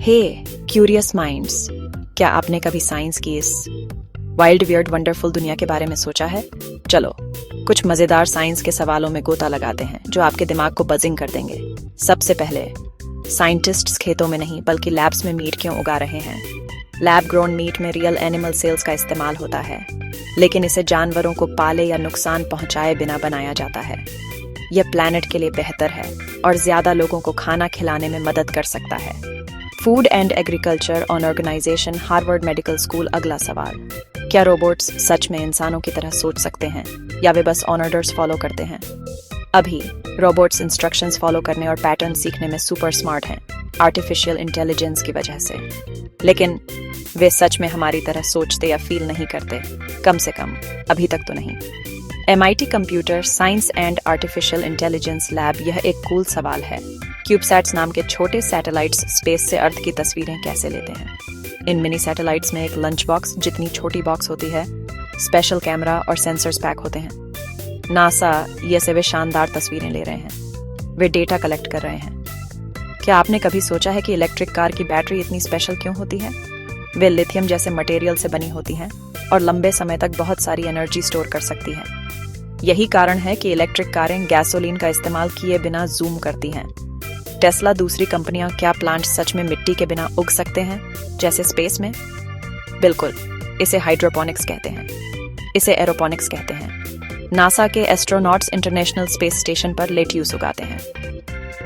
हे curious minds, क्या आपने कभी साइंस की इस वाइल्ड वियर्ड वंडरफुल दुनिया के बारे में सोचा है? चलो कुछ मजेदार साइंस के सवालों में गोता लगाते हैं जो आपके दिमाग को बजिंग कर देंगे। सबसे पहले, साइंटिस्ट्स खेतों में नहीं बल्कि लैब्स में मीट क्यों उगा रहे हैं? लैब ग्रोन मीट में रियल एनिमल सेल्स का इस्तेमाल होता है, लेकिन इसे जानवरों को पाले या नुकसान पहुंचाए बिना बनाया जाता है। यह प्लैनेट के लिए बेहतर है और ज्यादा लोगों को खाना खिलाने में मदद कर सकता है। Food and agriculture on organization, Harvard medical school. अगला सवाल, क्या रोबोट्स सच में इंसानों की तरह सोच सकते हैं या वे बस ऑर्डर्स फॉलो करते हैं? अभी रोबोट्स इंस्ट्रक्शंस फॉलो करने और पैटर्न सीखने में सुपर स्मार्ट हैं आर्टिफिशियल इंटेलिजेंस की वजह से, लेकिन वे सच में हमारी तरह सोचते या फील नहीं करते, कम से कम अभी तक तो नहीं। MIT computer science and artificial intelligence lab. यह एक कूल सवाल है। क्यूबसैट्स नाम के छोटे सैटेलाइट्स स्पेस से अर्थ की तस्वीरें कैसे लेते हैं? इन मिनी सैटेलाइट्स में एक लंच बॉक्स जितनी छोटी बॉक्स होती है, स्पेशल कैमरा और सेंसर्स पैक होते हैं। नासा ये से वे शानदार तस्वीरें ले रहे हैं, वे डेटा कलेक्ट कर रहे हैं। क्या आपने कभी सोचा है कि इलेक्ट्रिक कार की बैटरी इतनी स्पेशल क्यों होती है? वे लिथियम जैसे मटेरियल से बनी होती हैं और लंबे समय तक बहुत सारी एनर्जी स्टोर कर सकती हैं। यही कारण है कि इलेक्ट्रिक कारें गैसोलीन का इस्तेमाल किए बिना जूम करती हैं। टेस्ला दूसरी कंपनियां, क्या प्लांट सच में मिट्टी के बिना उग सकते हैं जैसे स्पेस में? बिल्कुल, इसे हाइड्रोपोनिक्स कहते हैं, इसे एरोपोनिक्स कहते हैं। नासा के एस्ट्रोनॉट्स इंटरनेशनल स्पेस स्टेशन पर लेट्यूस उगाते हैं,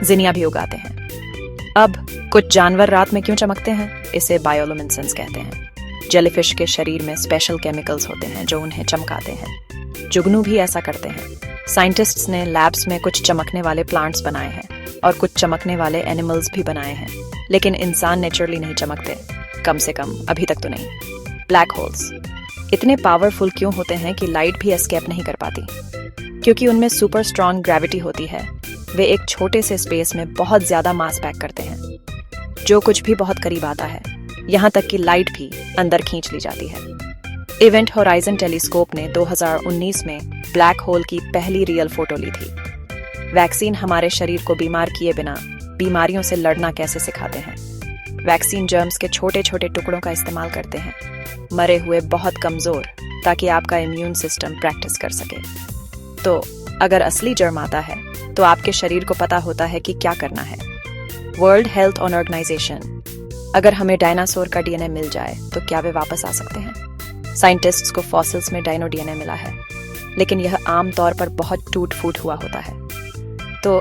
जिनिया भी उगाते हैं। अब कुछ जानवर रात में क्यों चमकते हैं? इसे बायोलुमिनेसेंस कहते हैं। जेलीफिश के शरीर में स्पेशल केमिकल्स होते हैं जो उन्हें चमकाते हैं। जुगनू भी ऐसा करते हैं। साइंटिस्ट्स ने लैब्स में कुछ चमकने वाले प्लांट्स बनाए हैं और कुछ चमकने वाले एनिमल्स भी बनाए हैं, लेकिन इंसान नेचुरली नहीं चमकते, कम से कम अभी तक तो नहीं। ब्लैक होल्स इतने पावरफुल क्यों होते हैं कि लाइट भी एस्केप नहीं कर पाती? क्योंकि उनमें सुपर स्ट्रॉन्ग ग्रेविटी होती है। वे एक छोटे से स्पेस में बहुत ज्यादा मास पैक करते हैं, जो कुछ भी बहुत करीब आता है, यहाँ तक कि लाइट भी अंदर खींच ली जाती है। इवेंट होराइजन टेलीस्कोप ने 2019 में ब्लैक होल की पहली रियल फोटो ली थी। वैक्सीन हमारे शरीर को बीमार किए बिना बीमारियों से लड़ना कैसे सिखाते हैं। वैक्सीन जर्म्स के छोटे छोटे टुकड़ों का इस्तेमाल करते हैं, मरे हुए बहुत कमजोर, ताकि आपका इम्यून सिस्टम प्रैक्टिस कर सके। तो अगर असली जर्म आता है तो आपके शरीर को पता होता है कि क्या करना है। वर्ल्ड हेल्थ ऑर्गेनाइजेशन, अगर हमें डायनासोर का DNA मिल जाए तो क्या वे वापस आ सकते हैं? साइंटिस्ट्स को फॉसिल्स में डायनो DNA मिला है, लेकिन यह आम तौर पर बहुत टूट फूट हुआ होता है। तो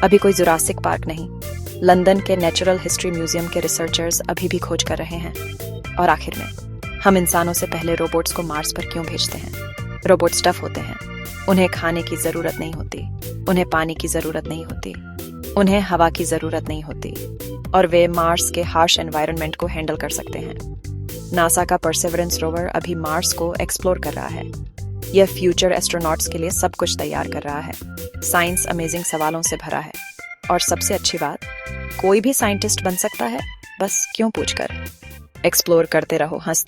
अभी कोई जुरासिक पार्क नहीं। लंदन के नेचुरल हिस्ट्री म्यूजियम के रिसर्चर्स अभी भी खोज कर रहे हैं। और आखिर में, हम इंसानों से पहले रोबोट्स को मार्स पर क्यों भेजते हैं? रोबोट टफ होते हैं, उन्हें खाने की जरूरत नहीं होती, उन्हें पानी की जरूरत नहीं होती, उन्हें हवा की जरूरत नहीं होती, और वे मार्स के हार्श एनवायरनमेंट को हैंडल कर सकते हैं। नासा का परसेवरेंस रोवर अभी मार्स को एक्सप्लोर कर रहा है। यह फ्यूचर एस्ट्रोनॉट्स के लिए सब कुछ तैयार कर रहा है। साइंस अमेजिंग सवालों से भरा है, और सबसे अच्छी बात, कोई भी साइंटिस्ट बन सकता है, बस क्यों पूछकर। एक्सप्लोर करते रहो, हंसते